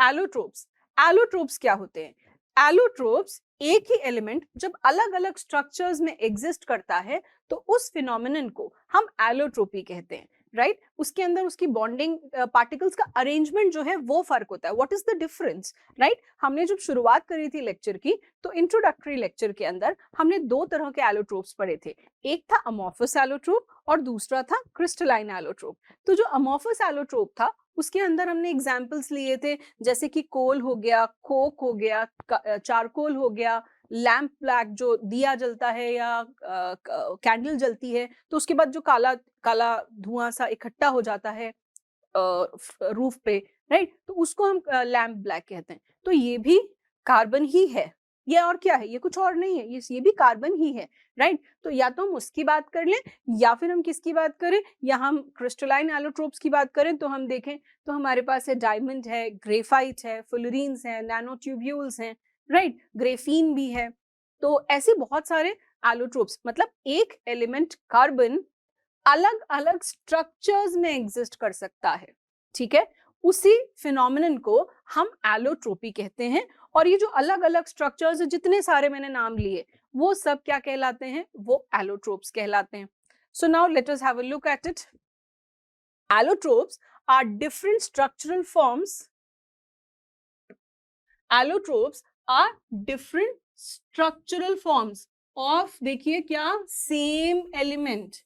Allotropes क्या होते हैं? एलोट्रोप्स एक ही एलिमेंट जब अलग अलग स्ट्रक्चर्स में एग्जिस्ट करता है तो उस फिनोमिनन को हम एलोट्रोपी कहते हैं, राइट? उसके अंदर उसकी बॉन्डिंग पार्टिकल्स का अरेंजमेंट जो है वो फर्क होता है. What is the difference, right? हमने जब शुरुआत करी थी लेक्चर की तो इंट्रोडक्टरी लेक्चर के अंदर हमने दो तरह के एलोट्रोप्स पढ़े थे. एक था अमॉर्फस एलोट्रोप और दूसरा था क्रिस्टलाइन एलोट्रोप. तो जो अमॉर्फस एलोट्रोप था उसके अंदर हमने एग्जाम्पल्स लिए थे, जैसे कि कोल हो गया, कोक हो गया, चारकोल हो गया, लैम्प ब्लैक जो दिया जलता है या कैंडल जलती है तो उसके बाद जो काला काला धुआं सा इकट्ठा हो जाता है रूफ पे, राइट? तो उसको हम लैम्प ब्लैक कहते हैं. तो ये भी कार्बन ही है. ये और क्या है? ये कुछ और नहीं है, ये भी कार्बन ही है, राइट? तो या तो हम उसकी बात कर लें या फिर हम किसकी बात करें, या हम क्रिस्टलाइन एलोट्रोप्स की बात करें तो हम देखें तो हमारे पास है डायमंड है, ग्रेफाइट है, फुलरीन्स है, नैनोट्यूब्यूल्स हैं, राइट? ग्रेफीन भी है. तो ऐसे बहुत सारे एलोट्रोप्स, मतलब एक एलिमेंट कार्बन अलग अलग स्ट्रक्चर्स में एग्जिस्ट कर सकता है, ठीक है? उसी फिनोमिनन को हम एलोट्रोपी कहते हैं. और ये जो अलग अलग स्ट्रक्चर्स जितने सारे मैंने नाम लिए वो सब क्या कहलाते हैं? वो एलोट्रोप्स कहलाते हैं. So now let us have a look at it. Allotropes are different structural forms. Allotropes are different structural forms of, देखिए क्या, सेम एलिमेंट.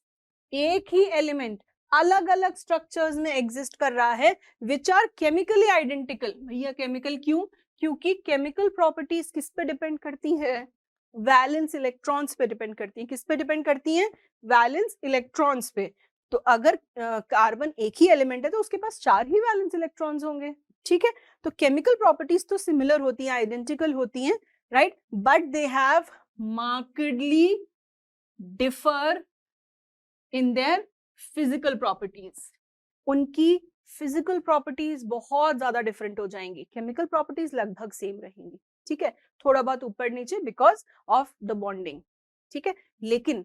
एक ही एलिमेंट अलग अलग स्ट्रक्चर्स में एग्जिस्ट कर रहा है विच आर केमिकली आइडेंटिकल. भैया केमिकल क्यों? क्योंकि केमिकल प्रॉपर्टीज किस पे डिपेंड करती है? वैलेंस इलेक्ट्रॉन्स पे डिपेंड करती है. किस पे डिपेंड करती है? वैलेंस इलेक्ट्रॉन्स पे. तो अगर कार्बन एक ही एलिमेंट है तो उसके पास 4 ही वैलेंस इलेक्ट्रॉन्स होंगे, ठीक है? तो केमिकल प्रॉपर्टीज तो सिमिलर होती हैं, आइडेंटिकल होती हैं, right? But they have markedly differ in their physical properties. उनकी फिजिकल प्रॉपर्टीज बहुत ज्यादा डिफरेंट हो जाएंगी. केमिकल प्रॉपर्टीज लगभग सेम रहेंगी, ठीक है? थोड़ा बहुत ऊपर नीचे बिकॉज ऑफ द बॉन्डिंग, ठीक है? लेकिन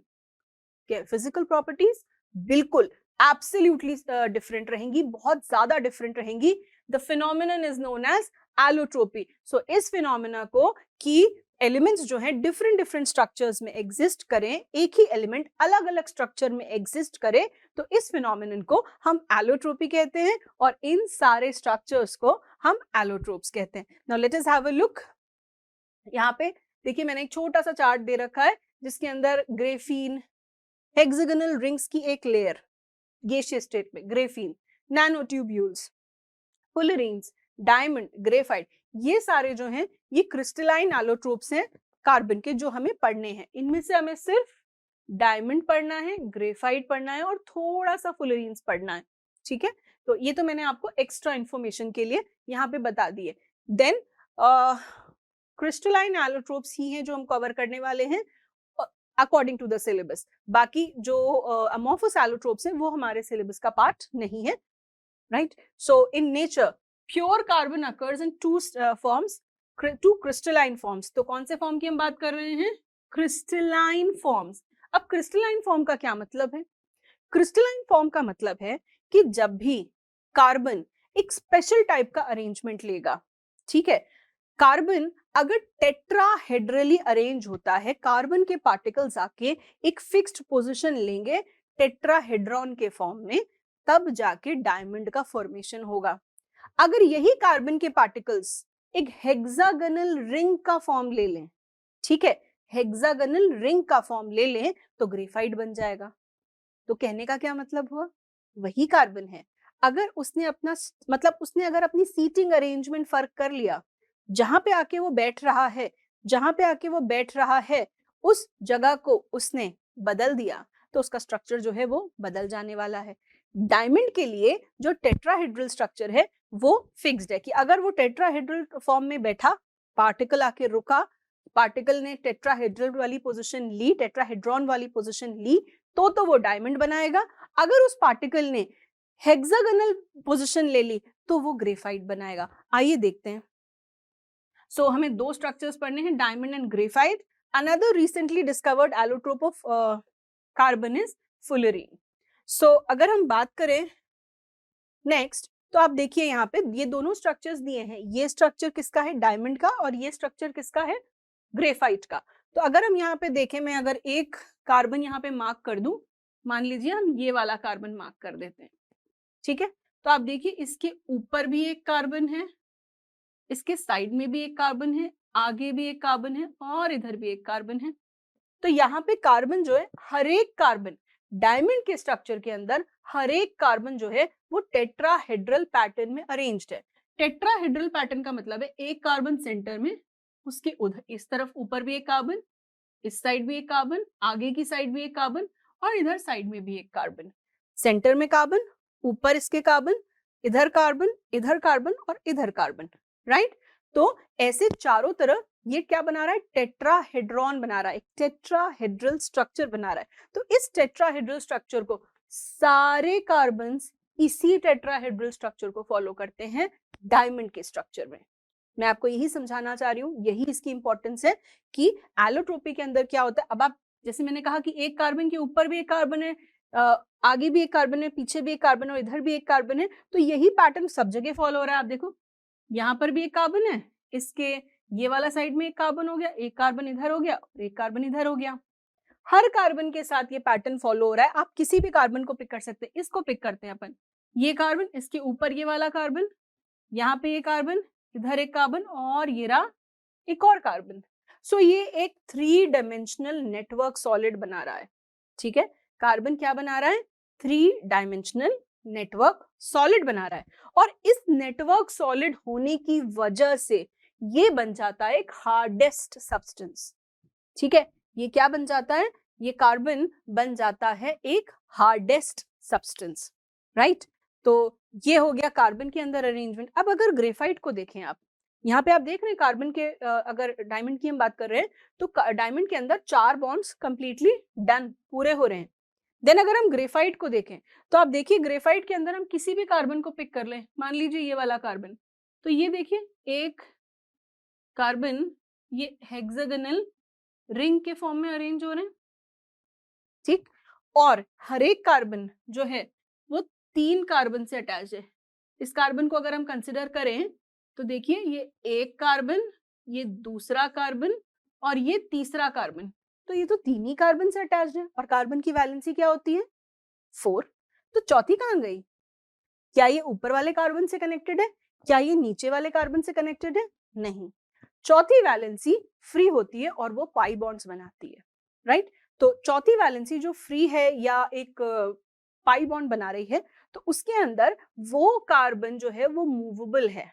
फिजिकल प्रॉपर्टीज बिल्कुल एब्सोल्युटली डिफरेंट रहेंगी, बहुत ज्यादा डिफरेंट रहेंगी. The phenomenon is known as allotropy. So इस फिनोमिना को कि एलिमेंट्स जो हैं डिफरेंट डिफरेंट स्ट्रक्चर्स में एग्जिस्ट करें, एक ही एलिमेंट अलग अलग स्ट्रक्चर में एग्जिस्ट करे, तो इस फिनोमिनन को हम एलोट्रोपी कहते हैं और इन सारे स्ट्रक्चर्स को हम एलोट्रोप्स कहते हैं. Now let us have a look. यहाँ पे देखिए मैंने एक छोटा सा चार्ट दे रखा है जिसके अंदर ग्रेफीन, हेक्सागोनल रिंग्स की एक लेयर गैसियस स्टेट में, ग्रेफीन, नैनोट्यूब्यूल्स, फुलरीन्स, डायमंड, ग्रेफाइट, ये सारे जो हैं ये क्रिस्टलाइन एलोट्रोप्स हैं कार्बन के, जो हमें पढ़ने हैं. इनमें से हमें सिर्फ डायमंड पढ़ना है, ग्रेफाइट पढ़ना है और थोड़ा सा फुलरीन्स पढ़ना है, ठीक है? तो ये तो मैंने आपको एक्स्ट्रा इंफॉर्मेशन के लिए यहाँ पे बता दिए. देन क्रिस्टलाइन एलोट्रोप्स ही हैं जो हम कवर करने वाले हैं अकॉर्डिंग टू द सिलेबस. बाकी जो अमॉर्फस एलोट्रोप्स हैं वो हमारे सिलेबस का पार्ट नहीं है, right? So in nature pure carbon occurs in two forms, two crystalline forms. तो कौन से फॉर्म की हम बात कर रहे हैं? Crystalline forms. अब क्रिस्टलाइन फॉर्म का क्या मतलब है? क्रिस्टलाइन फॉर्म का मतलब है कि जब भी कार्बन एक स्पेशल टाइप का अरेंजमेंट लेगा, ठीक है? कार्बन अगर टेट्राहेड्रली अरेंज होता है, कार्बन के पार्टिकल्स आके एक फिक्स्ड पोजीशन लेंगे टेट्राहेड्रॉन के फॉर्म में, तब जाके डायमंड का फॉर्मेशन होगा. अगर यही कार्बन के पार्टिकल्स एक हेक्सागोनल रिंग का फॉर्म ले लें, ठीक है, हेक्सागोनल रिंग का फॉर्म ले लें तो ग्रेफाइट बन जाएगा. तो कहने का क्या मतलब हुआ? वही कार्बन है, अगर उसने अपना मतलब उसने अगर अपनी सीटिंग अरेंजमेंट फर्क कर लिया, जहां पे आके वो बैठ रहा है, जहां पे आके वो बैठ रहा है उस जगह को उसने बदल दिया तो उसका स्ट्रक्चर जो है वो बदल जाने वाला है. डायमंड के लिए जो टेट्राहेड्रल स्ट्रक्चर है वो फिक्स्ड है कि अगर वो टेट्राहेड्रल फॉर्म में बैठा, पार्टिकल आके रुका, पार्टिकल ने टेट्राहेड्रल वाली पोजीशन ली, टेट्राहेड्रॉन वाली पोजीशन ली, तो वो डायमंड बनाएगा. अगर उस पार्टिकल ने हेक्सागोनल पोजीशन ले ली तो वो ग्रेफाइट बनाएगा. आइए देखते हैं. सो हमें दो स्ट्रक्चर्स पढ़ने हैं, diamond and graphite. Another recently discovered allotrope of carbon is fullerene. So अगर हम बात करें नेक्स्ट तो आप देखिए यहाँ पे ये दोनों स्ट्रक्चर्स दिए हैं, ये स्ट्रक्चर किसका है, डायमंड का, और ये स्ट्रक्चर किसका है, ग्रेफाइट का। तो अगर हम यहाँ पे देखें, मैं अगर एक कार्बन यहाँ पे मार्क कर दूं, मान लीजिए हम ये वाला कार्बन मार्क कर देते हैं, ठीक है। तो आप देखिए इसके ऊपर भी एक कार्बन है, इसके साइड में भी एक कार्बन है, आगे भी एक कार्बन है, और इधर भी एक कार्बन है। तो यहाँ पे कार्बन जो है, हर एक कार्बन डायमंड के स्ट्रक्चर के अंदर हर एक कार्बन जो है वो टेट्राहेड्रल पैटर्न में अरेंज्ड है। टेट्राहेड्रल पैटर्न का मतलब है एक कार्बन सेंटर में, उसके उधर इस तरफ ऊपर भी एक कार्बन, इस साइड भी एक कार्बन, आगे की साइड भी एक कार्बन, और इधर साइड में भी एक कार्बन। सेंटर में कार्बन, ऊपर इसके कार्बन, इधर कार्बन, इधर कार्बन और इधर कार्बन, राइट। तो ऐसे चारों तरफ ये क्या बना रहा है, टेट्राहेड्रॉन बना रहा है, एक टेट्राहेड्रल स्ट्रक्चर बना रहा है। तो इस टेट्राहेड्रल स्ट्रक्चर को सारे कार्बन्स इसी टेट्राहेड्रल स्ट्रक्चर को फॉलो करते हैं डायमंड के स्ट्रक्चर में। मैं आपको यही समझाना चाह रही हूँ, यही इसकी इंपॉर्टेंस है कि एलोट्रोपी के अंदर क्या होता है। अब आप, जैसे मैंने कहा कि एक कार्बन के ऊपर भी एक कार्बन है, आगे भी एक कार्बन है, पीछे भी एक कार्बन है और इधर भी एक कार्बन है, तो यही पैटर्न सब जगह फॉलो हो रहा है। आप देखो यहाँ पर भी एक कार्बन है, इसके ये वाला साइड में एक कार्बन हो गया, एक कार्बन इधर हो गया और एक कार्बन इधर हो गया। हर कार्बन के साथ ये पैटर्न फॉलो हो रहा है। आप किसी भी कार्बन को पिक कर सकते हैं, इसको पिक करते हैं अपन, ये कार्बन, इसके ऊपर ये वाला कार्बन, यहाँ पे ये कार्बन, इधर एक कार्बन और ये रहा एक और कार्बन। सो ये एक 3 डायमेंशनल नेटवर्क सॉलिड बना रहा है, ठीक है। कार्बन क्या बना रहा है, 3 डायमेंशनल नेटवर्क सॉलिड बना रहा है, और इस नेटवर्क सॉलिड होने की वजह से ये बन जाता है एक हार्डेस्ट सब्सटेंस, ठीक है। ये क्या बन जाता है, ये कार्बन बन जाता है एक हार्डेस्ट सब्सटेंस, राइट। तो ये हो गया कार्बन के अंदर अरेंजमेंट। अब अगर ग्रेफाइट को देखें आप, यहाँ पे आप देख रहे हैं कार्बन के, अगर डायमंड की हम बात कर रहे हैं तो डायमंड के अंदर 4 बॉन्ड्स कंप्लीटली डन, पूरे हो रहे हैं। देन अगर हम ग्रेफाइट को देखें तो आप देखिए ग्रेफाइट के अंदर हम किसी भी कार्बन को पिक कर लें, मान लीजिए ये वाला कार्बन, तो ये देखिए एक कार्बन ये हेक्सागोनल रिंग के फॉर्म में अरेंज हो रहे हैं, ठीक। और हर एक कार्बन जो है वो 3 कार्बन से अटैच है। इस कार्बन को अगर हम कंसिडर करें तो देखिए ये एक कार्बन, ये दूसरा कार्बन और ये तीसरा कार्बन, तो ये तो 3 ही कार्बन से अटैच्ड है। और कार्बन की वैलेंसी क्या होती है, 4। तो चौथी कहाँ गई, क्या ये ऊपर वाले कार्बन से कनेक्टेड है, क्या ये नीचे वाले कार्बन से कनेक्टेड है, नहीं। चौथी वैलेंसी फ्री होती है और वो पाई बॉन्ड्स बनाती है, राइट। तो चौथी वैलेंसी जो फ्री है या एक पाई बॉन्ड बना रही है, तो उसके अंदर वो कार्बन जो है वो मूवेबल है,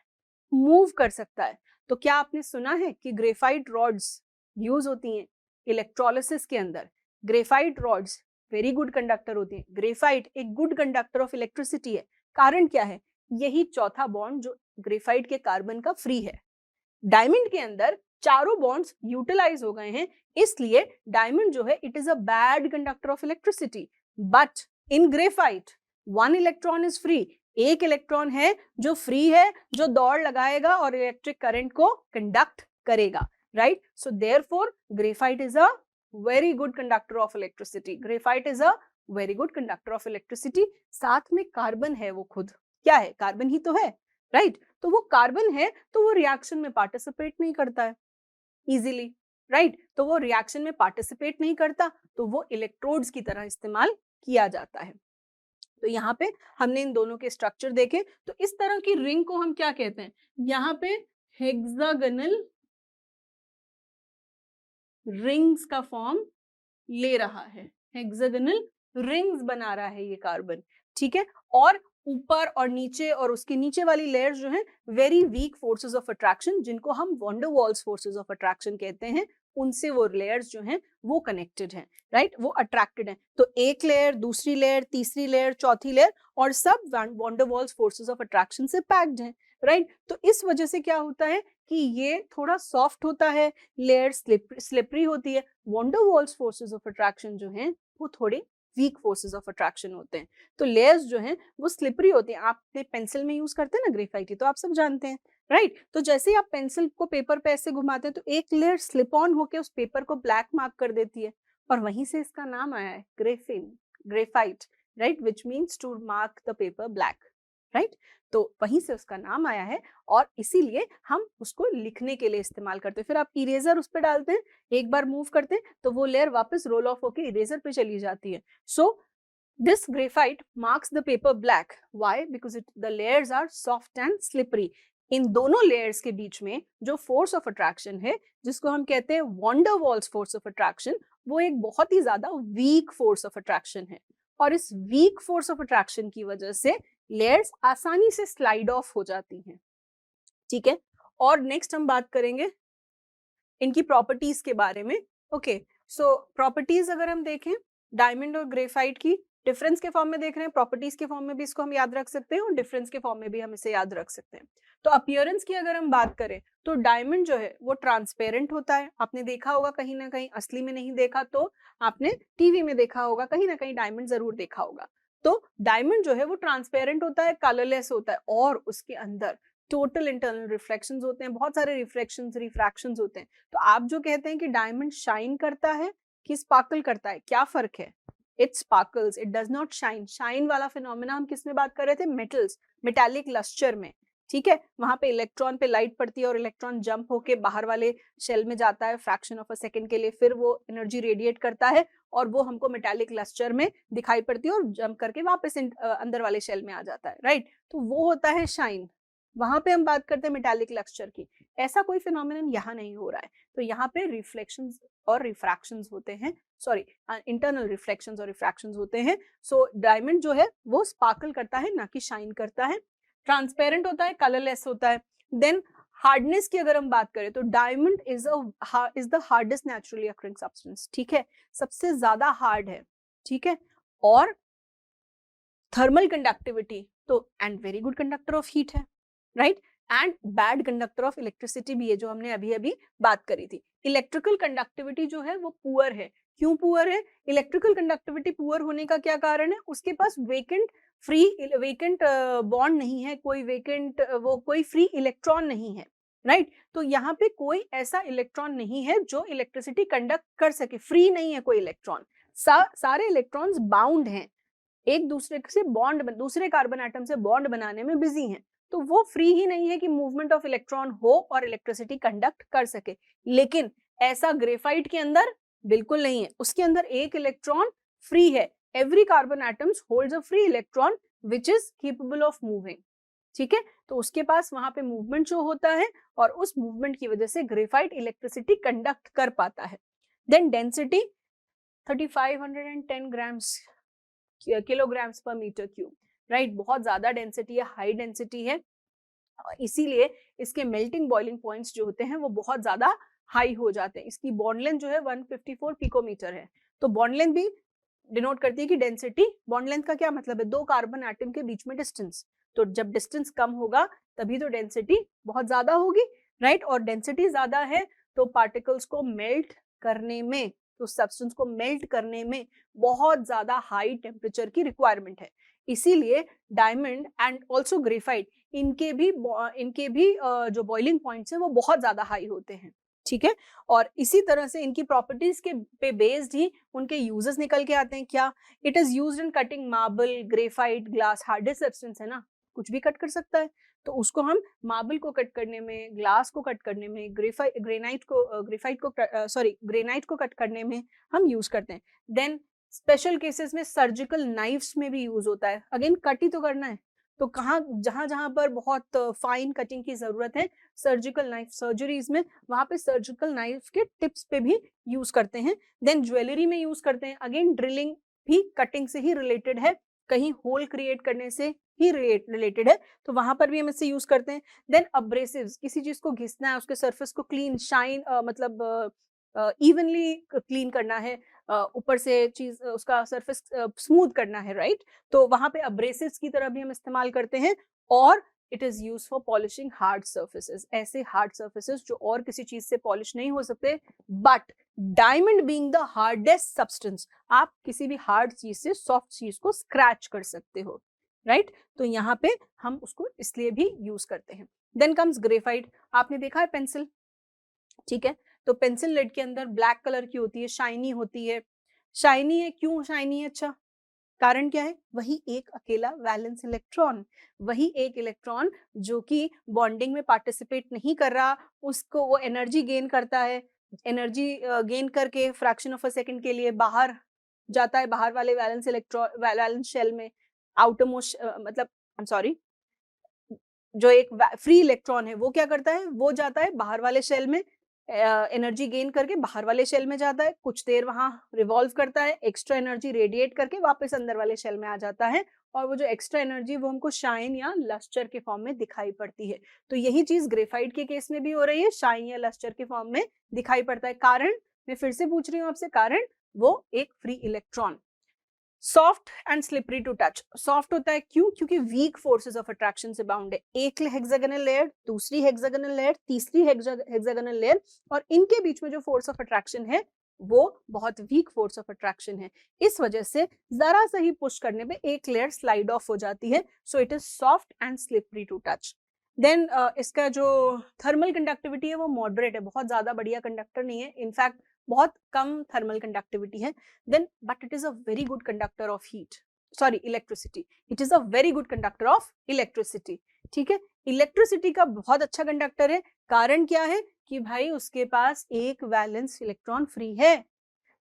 मूव कर सकता है। तो क्या आपने सुना है कि ग्रेफाइट रॉड्स यूज होती हैं इलेक्ट्रोलिसिस के अंदर। Graphite rods very good conductor होती हैं, ग्रेफाइट एक गुड कंडक्टर ऑफ इलेक्ट्रिसिटी है। कारण क्या है, यही चौथा बॉन्ड जो ग्रेफाइट के कार्बन का फ्री है। डायमंड के अंदर चारों बॉन्ड्स यूटिलाइज हो गए हैं, इसलिए डायमंड जो है it is a bad conductor of electricity. But in graphite 1 electron is free, एक इलेक्ट्रॉन है जो फ्री है, जो दौड़ लगाएगा और इलेक्ट्रिक करंट को कंडक्ट करेगा, right. So therefore graphite is a very good conductor of electricity, graphite is a very good conductor of electricity. साथ में कार्बन है, वो खुद क्या है, कार्बन ही तो है, राइट। तो वो कार्बन है तो वो रिएक्शन में पार्टिसिपेट नहीं करता है इजीली, राइट। तो वो रिएक्शन में पार्टिसिपेट नहीं करता, तो वो इलेक्ट्रोड्स की तरह इस्तेमाल किया जाता है। तो यहाँ पे हमने इन दोनों के स्ट्रक्चर देखे। तो इस तरह की रिंग को हम क्या कहते हैं, यहाँ पे हेक्सागोनल रिंग्स का फॉर्म ले रहा है, हेक्सागोनल रिंग्स बना रहा है ये कार्बन, ठीक है। और ऊपर और नीचे और उसके नीचे वाली लेयर्स जो हैं very weak forces of attraction, जिनको हम von der Waals forces of attraction कहते हैं, उनसे वो लेयर्स जो हैं वो कनेक्टेड हैं, राइट, वो अट्रैक्टेड हैं। तो एक लेयर, दूसरी लेयर, तीसरी लेयर, चौथी लेयर, और सब van der Waals forces of attraction से पैक्ड हैं, राइट। तो इस वजह से क्या होता है कि ये थोड़ा सॉफ्ट होता है, लेयर स्लिपरी होती है। Von der Waals forces of attraction जो हैं वो थोड़े वीक फोर्सेस ऑफ अट्रैक्शन होते हैं। तो लेयर्स जो हैं वो स्लिपरी होती हैं। आपने पेंसिल में यूज करते हैं ना ग्रेफाइट, तो आप सब जानते हैं, राइट। तो जैसे ही आप पेंसिल को पेपर पे ऐसे घुमाते हैं तो एक लेयर स्लिप ऑन होकर उस पेपर को ब्लैक मार्क कर देती है, और वहीं से इसका नाम आया है graphite, right, which means to mark the paper black. Right तो वहीं से उसका नाम आया है और इसीलिए हम उसको लिखने के लिए इस्तेमाल करते हैं। फिर आप इरेजर उस पर डालते हैं, एक बार मूव करते हैं तो वो लेयर वापस रोल ऑफ होके इरेजर पे चली जाती है। सो this graphite marks the paper black. Why? Because the layers are soft and slippery. इन दोनों लेयर्स के बीच में जो फोर्स ऑफ अट्रैक्शन है, जिसको हम कहते हैं van der Waals force of attraction, वो एक बहुत ही ज्यादा वीक फोर्स ऑफ अट्रैक्शन है। और इस वीक फोर्स ऑफ अट्रैक्शन की वजह से लेयर्स आसानी से स्लाइड ऑफ हो जाती हैं। ठीक है, और नेक्स्ट हम बात करेंगे इनकी प्रॉपर्टीज के बारे में। ओके, सो प्रॉपर्टीज अगर हम देखें डायमंड और ग्रेफाइट की, डिफरेंस के फॉर्म में देख रहे हैं, प्रॉपर्टीज के फॉर्म में भी इसको हम याद रख सकते हैं और डिफरेंस के फॉर्म में भी हम इसे याद रख सकते हैं। तो अपीयरेंस की अगर हम बात करें तो डायमंड जो है वो ट्रांसपेरेंट होता है। आपने देखा होगा कहीं ना कहीं, असली में नहीं देखा तो आपने टीवी में देखा होगा, कहीं ना कहीं डायमंड जरूर देखा होगा। तो डायमंड जो है वो ट्रांसपेरेंट होता है, कलरलेस होता है और उसके अंदर टोटल इंटरनल रिफ्लेक्शंस होते हैं, बहुत सारे रिफ्लेक्शंस रिफ्रैक्शंस होते हैं। तो आप जो कहते हैं कि डायमंड शाइन करता है कि स्पार्कल करता है, क्या फर्क है? It sparkles, it does not shine. Shine वाला फिनोमेना हम किस में बात कर रहे थे? मेटल्स, मेटालिक लस्टर में। ठीक है, वहां पे इलेक्ट्रॉन पे लाइट पड़ती है और इलेक्ट्रॉन जंप होके बाहर वाले शेल में जाता है फ्रैक्शन ऑफ अ सेकंड के लिए, फिर वो एनर्जी रेडिएट करता है और वो हमको मेटालिक लस्टर में दिखाई पड़ती है और जंप करके वापस अंदर वाले शेल में आ जाता है। राइट, तो वो होता है शाइन। वहां पे हम बात करते हैं मेटालिक लस्टर की। ऐसा कोई फिनोमिनन यहाँ नहीं हो रहा है। तो यहाँ पे रिफ्लेक्शंस और रिफ्रैक्शंस होते हैं, सॉरी इंटरनल रिफ्लेक्शंस और रिफ्रैक्शंस होते हैं। सो डायमंड जो है वो स्पार्कल करता है, ना कि शाइन करता है। ट्रांसपेरेंट होता है, कलरलेस होता है। देन हार्डनेस की अगर हम बात करें तो diamond is the hardest naturally occurring substance. ठीक है, सबसे ज्यादा हार्ड है। ठीक है, और थर्मल कंडक्टिविटी तो and very good conductor of heat है। Right, and bad conductor of electricity भी है, जो हमने अभी अभी बात करी थी। इलेक्ट्रिकल कंडक्टिविटी जो है वो पुअर है। क्यों पुअर है? इलेक्ट्रिकल कंडक्टिविटी पुअर होने का क्या कारण है? उसके पास वेकेंट बॉन्ड नहीं है, कोई वेकेंट वो कोई फ्री इलेक्ट्रॉन नहीं है। राइट, तो यहाँ पे कोई ऐसा इलेक्ट्रॉन नहीं है जो इलेक्ट्रिसिटी कंडक्ट कर सके, फ्री नहीं है कोई इलेक्ट्रॉन। सारे इलेक्ट्रॉन्स बाउंड हैं, एक दूसरे से बॉन्ड, दूसरे कार्बन एटम से बॉन्ड बनाने में बिजी हैं। तो वो फ्री ही नहीं है कि मूवमेंट ऑफ इलेक्ट्रॉन हो और इलेक्ट्रिसिटी कंडक्ट कर सके। लेकिन ऐसा ग्रेफाइट के अंदर बिल्कुल नहीं है, उसके अंदर एक इलेक्ट्रॉन फ्री है। Every carbon atoms holds a free electron which is capable of moving. ठीक है, तो उसके पास वहां पे मूवमेंट शो होता है और उस मूवमेंट की वजह से ग्रेफाइट इलेक्ट्रिसिटी कंडक्ट कर पाता है। देन डेंसिटी 3510 ग्राम्स किलोग्राम्स पर मीटर क्यूब। राइट, बहुत ज्यादा डेंसिटी है, हाई डेंसिटी है, इसीलिए इसके मेल्टिंग बॉइलिंग पॉइंट्स जो होते हैं वो बहुत ज्यादा हाई हो जाते हैं। इसकी बॉन्ड लेंथ जो है 154 पिकोमीटर है। तो बॉन्ड लेंथ भी डिनोट करती है कि डेंसिटी। बॉन्ड लेंथ का क्या मतलब है? दो कार्बन एटम के बीच में डिस्टेंस। तो जब डिस्टेंस कम होगा तभी तो डेंसिटी बहुत ज्यादा होगी। राइट, और डेंसिटी ज्यादा है तो पार्टिकल्स को मेल्ट करने में, तो सब्सटेंस को मेल्ट करने में बहुत ज्यादा हाई टेम्परेचर की रिक्वायरमेंट है। इसीलिए डायमंड एंड ऑल्सो ग्रेफाइट, इनके भी जो बॉइलिंग पॉइंट्स हैं वो बहुत ज्यादा हाई होते हैं। ठीक है, और इसी तरह से इनकी प्रॉपर्टीज के पे बेस्ड ही उनके यूजेस निकल के आते हैं। क्या? It is used in cutting marble, graphite, glass, hardest substance है ना, कुछ भी कट कर सकता है। तो उसको हम मार्बल को कट करने में, ग्लास को कट करने में, ग्रेनाइट को कट करने में हम यूज करते हैं। देन स्पेशल केसेस में सर्जिकल नाइफ्स में भी यूज होता है। अगेन कट ही तो करना है, तो कहाँ जहां जहां पर बहुत फाइन कटिंग की जरूरत है, सर्जिकल नाइफ सर्जरीज में, वहां पे सर्जिकल नाइफ के टिप्स पे भी यूज करते हैं। देन ज्वेलरी में यूज करते हैं। अगेन ड्रिलिंग भी कटिंग से ही रिलेटेड है, कहीं होल क्रिएट करने से ही रिलेटेड है, तो वहां पर भी हम इससे यूज करते हैं। देन अब्रेसिव्स, किसी चीज को घिसना है, उसके सरफेस को क्लीन शाइन मतलब इवनली क्लीन करना है, ऊपर से चीज उसका सरफेस स्मूथ करना है। राइट, तो वहां पे अब्रेसिव्स की तरह भी हम इस्तेमाल करते हैं। और it is use for polishing hard surfaces, ऐसे हार्ड सर्फेसेस जो और किसी चीज से पॉलिश नहीं हो सकते। But diamond being the hardest substance, आप किसी भी हार्ड चीज से सॉफ्ट चीज को स्क्रैच कर सकते हो। राइट, तो यहाँ पे हम उसको इसलिए भी यूज करते हैं। Then comes graphite. आपने देखा है पेंसिल, ठीक है, तो पेंसिल लेड के अंदर ब्लैक कलर की होती है, शाइनी होती है। शाइनी है, क्यों शाइनी है? अच्छा, कारण क्या है? वही एक अकेला वैलेंस इलेक्ट्रॉन, वही एक इलेक्ट्रॉन जो कि बॉन्डिंग में पार्टिसिपेट नहीं कर रहा, उसको वो एनर्जी गेन करता है, एनर्जी गेन करके फ्रैक्शन ऑफ अ सेकंड के लिए बाहर जाता है, बाहर वाले वैलेंस इलेक्ट्रॉन वैलेंस शेल में, आउटर मोस्ट मतलब आई एम सॉरी, जो एक फ्री इलेक्ट्रॉन है वो क्या करता है, वो जाता है बाहर वाले शेल में, एनर्जी गेन करके बाहर वाले शेल में जाता है, कुछ देर वहां रिवॉल्व करता है, एक्स्ट्रा एनर्जी रेडिएट करके वापस अंदर वाले शेल में आ जाता है, और वो जो एक्स्ट्रा एनर्जी वो हमको शाइन या लस्टर के फॉर्म में दिखाई पड़ती है। तो यही चीज ग्रेफाइट के केस में भी हो रही है, शाइन या लस्टर के फॉर्म में दिखाई पड़ता है। कारण मैं फिर से पूछ रही हूँ आपसे, कारण वो एक free electron. Soft and slippery to touch, soft होता है क्यों? क्योंकि वीक फोर्सेस ऑफ अट्रैक्शन से बाउंड है, एक हेक्सागोनल लेयर, दूसरी हेक्सागोनल लेयर, तीसरी हेक्सागोनल लेयर, और इनके बीच में जो फोर्स ऑफ अट्रैक्शन है वो बहुत वीक फोर्स ऑफ अट्रैक्शन है। इस वजह से जरा सा ही पुश करने पे एक लेयर स्लाइड ऑफ हो जाती है, so it is soft and slippery to touch. Then इसका जो थर्मल कंडक्टिविटी है वो मॉडरेट है, बहुत ज्यादा बढ़िया कंडक्टर नहीं है, इनफैक्ट बहुत कम थर्मल कंडक्टिविटी है। Then but it is a very good conductor of heat, sorry electricity, it is a very good conductor of electricity. ठीक है, इलेक्ट्रिसिटी का बहुत अच्छा कंडक्टर है। कारण क्या है कि भाई उसके पास एक वैलेंस इलेक्ट्रॉन फ्री है।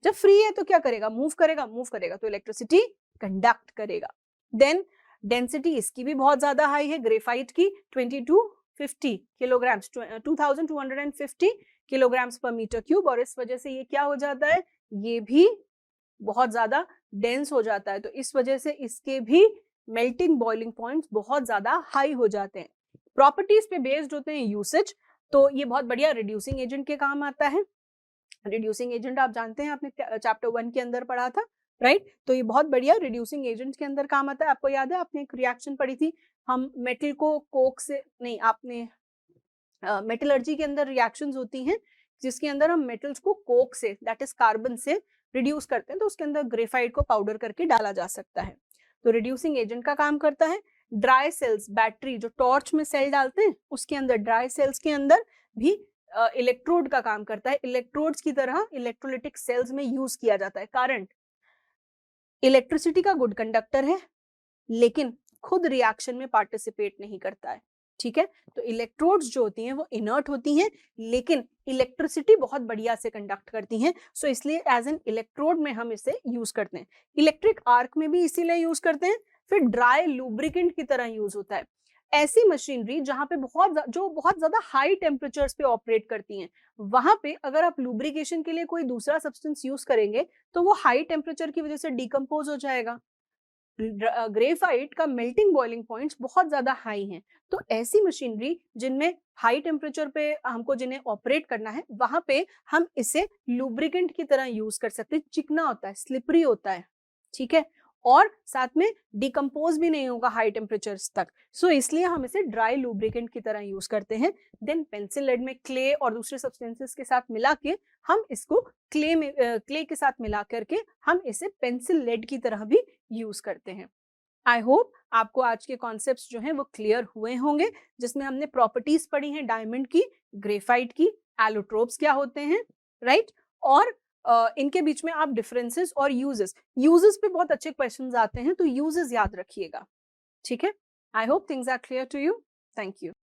जब फ्री है तो क्या करेगा? मूव करेगा, मूव करेगा तो इलेक्ट्रिसिटी कंडक्ट करेगा। देन डेंसिटी इसकी भी बहुत ज्यादा हाई है, ग्रेफाइट की 2250 किलोग्राम्स, 2250 किलोग्राम्स पर मीटर क्यूब, और इस वजह से ये क्या हो जाता है, ये भी बहुत ज्यादा डेंस हो जाता है, तो इस वजह से इसके भी मेल्टिंग बॉइलिंग पॉइंट्स बहुत ज्यादा हाई हो जाते हैं। प्रॉपर्टीज पे बेस्ड होते हैं यूसेज, तो ये बहुत बढ़िया रिड्यूसिंग एजेंट के काम आता है। रिड्यूसिंग एजेंट आप जानते हैं, आपने चैप्टर 1 के अंदर पढ़ा था, राइट? तो ये बहुत बढ़िया रिड्यूसिंग एजेंट के अंदर काम आता है। आपको याद है आपने एक रिएक्शन पढ़ी थी, हम मेटल को कोक से, नहीं आपने मेटलर्जी के अंदर रिएक्शंस होती हैं जिसके अंदर हम मेटल्स को कोक से, दैट इज कार्बन से रिड्यूस करते हैं, तो उसके अंदर ग्रेफाइट को पाउडर करके डाला जा सकता है, तो रिड्यूसिंग एजेंट का काम करता है। ड्राई सेल्स, बैटरी जो टॉर्च में सेल डालते हैं उसके अंदर, ड्राई सेल्स के अंदर भी इलेक्ट्रोड का काम करता है, इलेक्ट्रोड्स की तरह इलेक्ट्रोलिटिक सेल्स में यूज किया जाता है। कारण इलेक्ट्रिसिटी का गुड कंडक्टर है लेकिन खुद रिएक्शन में पार्टिसिपेट नहीं करता है। ठीक है, तो इलेक्ट्रोड्स जो होती हैं वो इनर्ट होती हैं लेकिन इलेक्ट्रिसिटी बहुत बढ़िया से कंडक्ट करती हैं, सो इसलिए एज एन इलेक्ट्रोड में हम इसे यूज करते हैं। इलेक्ट्रिक आर्क में भी इसीलिए यूज करते हैं। फिर ड्राई लुब्रिकेंट की तरह यूज होता है। ऐसी मशीनरी जहां पे बहुत ज्यादा हाई टेम्परेचर्स पे ऑपरेट करती हैं, वहां पे अगर आप लुब्रिकेशन के लिए कोई दूसरा सब्सटेंस यूज करेंगे तो वो हाई टेम्परेचर की वजह से डिकम्पोज हो जाएगा। ग्रेफाइट का मेल्टिंग बॉइलिंग पॉइंट्स बहुत ज्यादा हाई हैं, तो ऐसी मशीनरी जिनमें हाई टेम्परेचर पे हमको जिन्हें ऑपरेट करना है वहां पे हम इसे लुब्रिकेंट की तरह यूज कर सकते हैं। चिकना होता है, स्लिपरी होता है, ठीक है, और साथ में डिकम्पोज भी नहीं होगा हाई टेम्परेचर्स तक, सो इसलिए हम इसे ड्राई लुब्रिकेंट की तरह यूज करते हैं। देन पेंसिल लेड में क्ले और दूसरे सब्सटेंसेस के साथ मिला के हम इसको क्ले के साथ मिला करके हम इसे पेंसिल लेड की तरह भी यूज करते हैं। आई होप आपको आज के कॉन्सेप्ट्स जो हैं वो क्लियर हुए होंगे, जिसमें हमने प्रॉपर्टीज पढ़ी हैं डायमंड की, ग्रेफाइट की, एलोट्रोप्स क्या होते हैं, राइट, और इनके बीच में आप डिफरेंसेस और यूजेस पे बहुत अच्छे क्वेश्चंस आते हैं, तो यूजेस याद रखिएगा। ठीक है, I hope things are clear to you. Thank you.